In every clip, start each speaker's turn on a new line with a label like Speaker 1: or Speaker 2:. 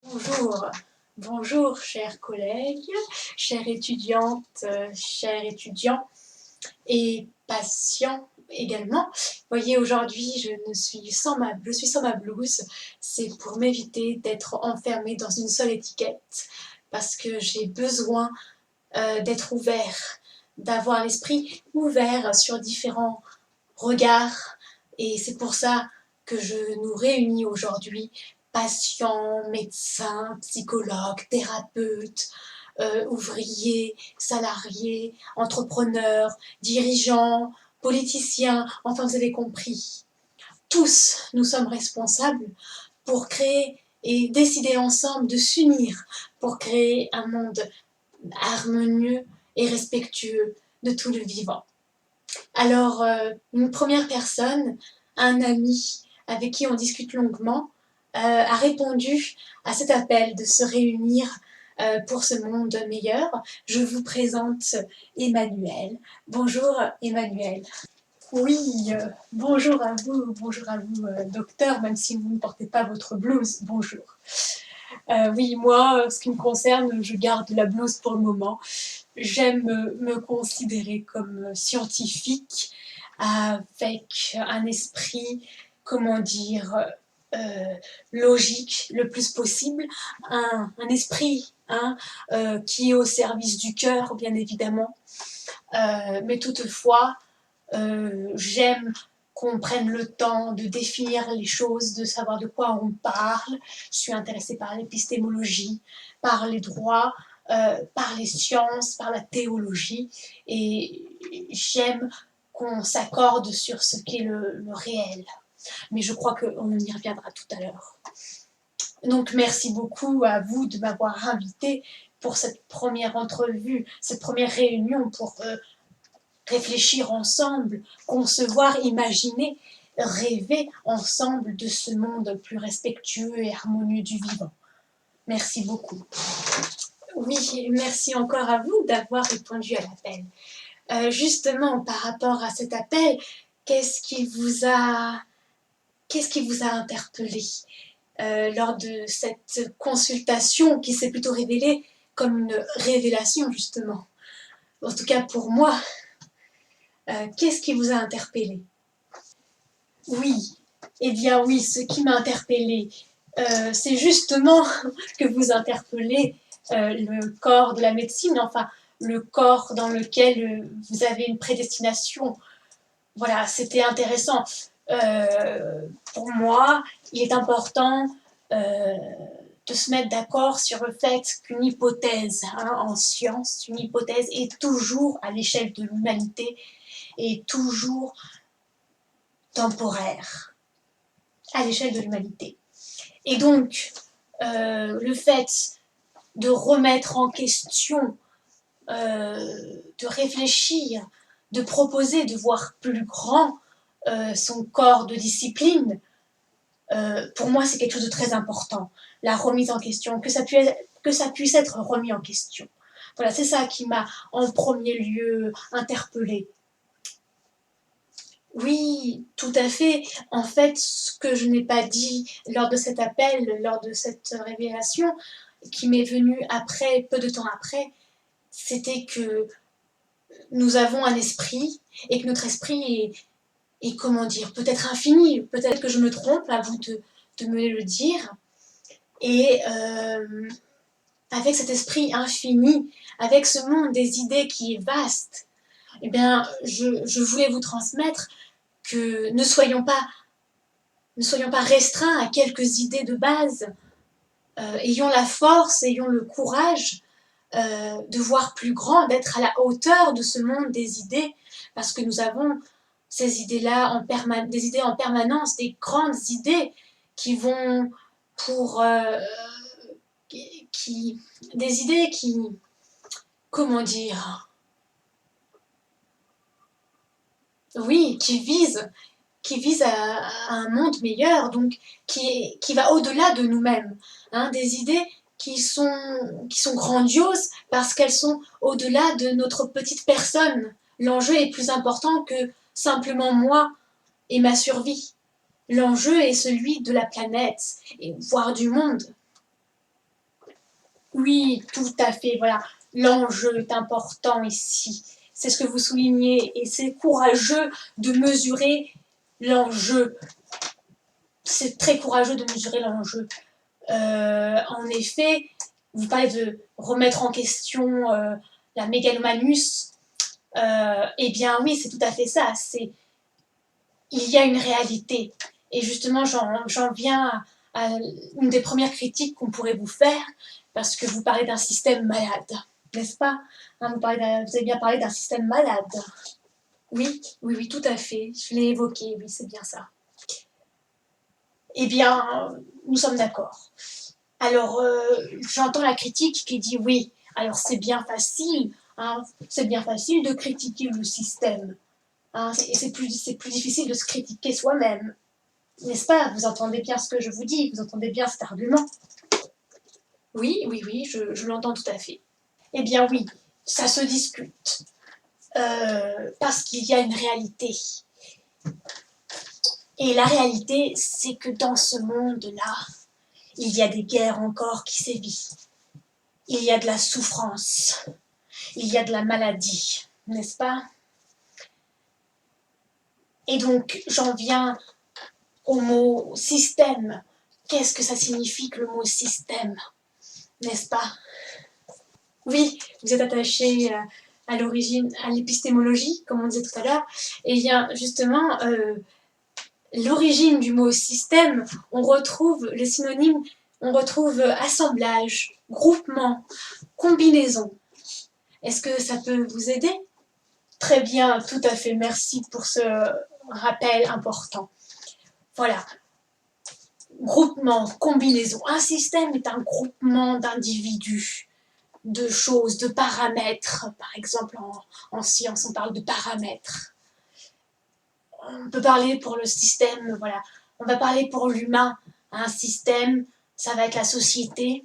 Speaker 1: Bonjour, bonjour chers collègues, chères étudiantes, chers étudiants et patients également. Voyez, aujourd'hui je suis sans ma blouse, c'est pour m'éviter d'être enfermée dans une seule étiquette parce que j'ai besoin d'être ouvert, d'avoir l'esprit ouvert sur différents regards et c'est pour ça que je nous réunis aujourd'hui, patients, médecins, psychologues, thérapeutes, ouvriers, salariés, entrepreneurs, dirigeants, politiciens, enfin vous avez compris. Tous, nous sommes responsables pour créer et décider ensemble de s'unir pour créer un monde harmonieux et respectueux de tout le vivant. Alors, une première personne, un ami avec qui on discute longuement, a répondu à cet appel de se réunir pour ce monde meilleur. Je vous présente Emmanuel. Bonjour Emmanuel. Oui, bonjour à vous, docteur, même si vous ne portez pas votre blouse, bonjour. Oui, moi, ce qui me concerne, je garde la blouse pour le moment. J'aime me considérer comme scientifique, avec un esprit, comment dire, logique le plus possible, un esprit qui est au service du cœur, bien évidemment, mais toutefois, j'aime qu'on prenne le temps de définir les choses, de savoir de quoi on parle. Je suis intéressée par l'épistémologie, par les droits, par les sciences, par la théologie, et j'aime qu'on s'accorde sur ce qu'est le réel. Mais je crois qu'on y reviendra tout à l'heure. Donc merci beaucoup à vous de m'avoir invité pour cette première entrevue, cette première réunion pour réfléchir ensemble, concevoir, imaginer, rêver ensemble de ce monde plus respectueux et harmonieux du vivant. Merci beaucoup. Oui, merci encore à vous d'avoir répondu à l'appel. Justement, par rapport à cet appel, qu'est-ce qui vous a interpellé lors de cette consultation qui s'est plutôt révélée comme une révélation, justement? En tout cas pour moi, qu'est-ce qui vous a interpellé? Oui, eh bien oui, ce qui m'a interpellée, c'est justement que vous interpellez le corps de la médecine, enfin le corps dans lequel vous avez une prédestination. Voilà, c'était intéressant. Pour moi, il est important de se mettre d'accord sur le fait qu'une hypothèse en science, une hypothèse est toujours à l'échelle de l'humanité, est toujours temporaire à l'échelle de l'humanité. Et donc, le fait de remettre en question, de réfléchir, de proposer, de voir plus grand son corps de discipline, pour moi, c'est quelque chose de très important. La remise en question, que ça puisse être remis en question. Voilà, c'est ça qui m'a en premier lieu interpellée. Oui, tout à fait. En fait, ce que je n'ai pas dit lors de cet appel, lors de cette révélation, qui m'est venue après, peu de temps après, c'était que nous avons un esprit et que notre esprit est comment dire, peut-être infini, peut-être que je me trompe, à vous de me le dire. Et avec cet esprit infini, avec ce monde des idées qui est vaste, eh bien, je voulais vous transmettre que ne soyons pas restreints à quelques idées de base. Ayons la force, ayons le courage de voir plus grand, d'être à la hauteur de ce monde des idées, parce que nous avons ces idées-là des idées en permanence, des grandes idées qui vont pour... des idées qui... comment dire? Oui, qui visent à un monde meilleur, donc qui va au-delà de nous-mêmes. Des idées qui sont grandioses parce qu'elles sont au-delà de notre petite personne. L'enjeu est plus important que simplement moi et ma survie. L'enjeu est celui de la planète, voire du monde. Oui, tout à fait, voilà. L'enjeu est important ici. C'est ce que vous soulignez et c'est courageux de mesurer l'enjeu. C'est très courageux de mesurer l'enjeu. En effet, vous parlez de remettre en question la mégalomanus. Eh bien oui, c'est tout à fait ça. Il y a une réalité. Et justement, j'en viens à une des premières critiques qu'on pourrait vous faire, parce que vous parlez d'un système malade, n'est-ce pas? Hein, vous avez bien parlé d'un système malade. Oui, oui, oui, tout à fait. Je l'ai évoqué, oui, c'est bien ça. Eh bien, nous sommes d'accord. Alors, j'entends la critique qui dit oui, alors c'est bien facile, hein, c'est bien facile de critiquer le système. Hein, c'est plus difficile de se critiquer soi-même. N'est-ce pas? Vous entendez bien ce que je vous dis, vous entendez bien cet argument. Oui, oui, oui, je l'entends tout à fait. Eh bien oui, ça se discute. Parce qu'il y a une réalité. Et la réalité, c'est que dans ce monde-là, il y a des guerres encore qui sévissent. Il y a de la souffrance. Il y a de la maladie, n'est-ce pas? Et donc, j'en viens au mot système. Qu'est-ce que ça signifie que le mot système, n'est-ce pas? Oui, vous êtes attaché à l'origine, à l'épistémologie, comme on disait tout à l'heure. Et bien, justement, l'origine du mot système, on retrouve les synonymes, on retrouve assemblage, groupement, combinaison. Est-ce que ça peut vous aider? Très bien, tout à fait, merci pour ce rappel important. Voilà, groupement, combinaison. Un système est un groupement d'individus, de choses, de paramètres. Par exemple, en science, on parle de paramètres. On peut parler pour le système, voilà. On va parler pour l'humain. Un système, ça va être la société.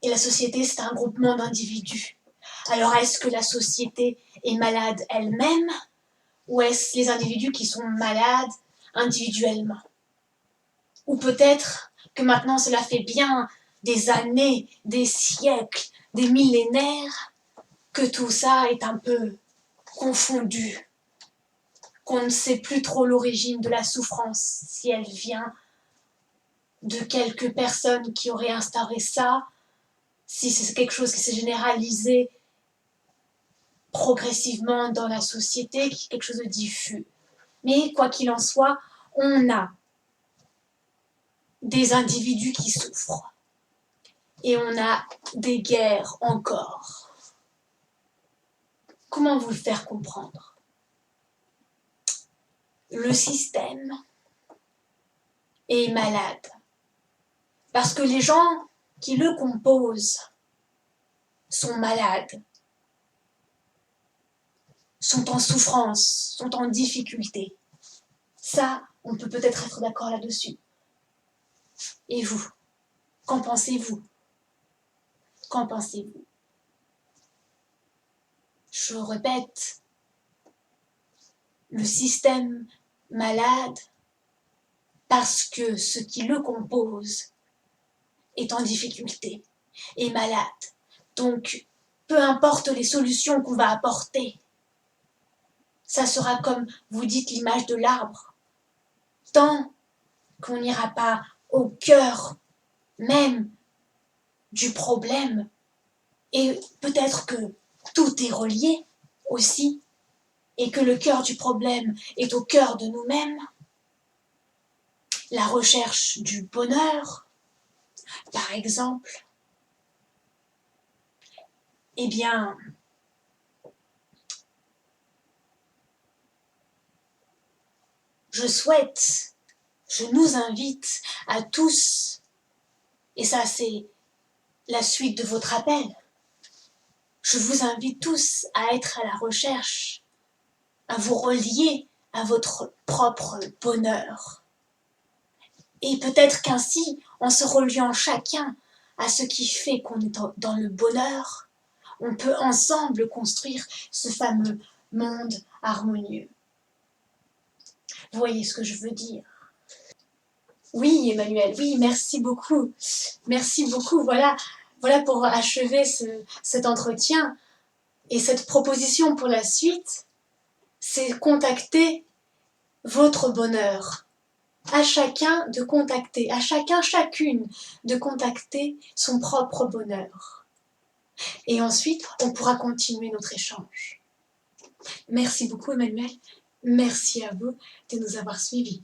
Speaker 1: Et la société, c'est un groupement d'individus. Alors, est-ce que la société est malade elle-même? Ou est-ce les individus qui sont malades individuellement? Ou peut-être que maintenant cela fait bien des années, des siècles, des millénaires, que tout ça est un peu confondu, qu'on ne sait plus trop l'origine de la souffrance, si elle vient de quelques personnes qui auraient instauré ça, si c'est quelque chose qui s'est généralisé progressivement dans la société, quelque chose de diffus. Mais quoi qu'il en soit, on a des individus qui souffrent. Et on a des guerres encore. Comment vous le faire comprendre? Le système est malade. Parce que les gens qui le composent sont malades, sont en souffrance, sont en difficulté. Ça, on peut peut-être être d'accord là-dessus. Et vous, qu'en pensez-vous? Qu'en pensez-vous? Je répète, le système malade parce que ce qui le compose est en difficulté, est malade. Donc, peu importe les solutions qu'on va apporter, ça sera comme vous dites l'image de l'arbre. Tant qu'on n'ira pas au cœur même du problème, et peut-être que tout est relié aussi, et que le cœur du problème est au cœur de nous-mêmes, la recherche du bonheur, par exemple, eh bien, je nous invite à tous, et ça c'est la suite de votre appel, je vous invite tous à être à la recherche, à vous relier à votre propre bonheur. Et peut-être qu'ainsi, en se reliant chacun à ce qui fait qu'on est dans le bonheur, on peut ensemble construire ce fameux monde harmonieux. Vous voyez ce que je veux dire? Oui, Emmanuel, oui, merci beaucoup. Merci beaucoup, voilà. Voilà pour achever cet entretien et cette proposition pour la suite, c'est contacter votre bonheur. À chacun de contacter, à chacun, chacune de contacter son propre bonheur. Et ensuite, on pourra continuer notre échange. Merci beaucoup Emmanuel, merci à vous de nous avoir suivis.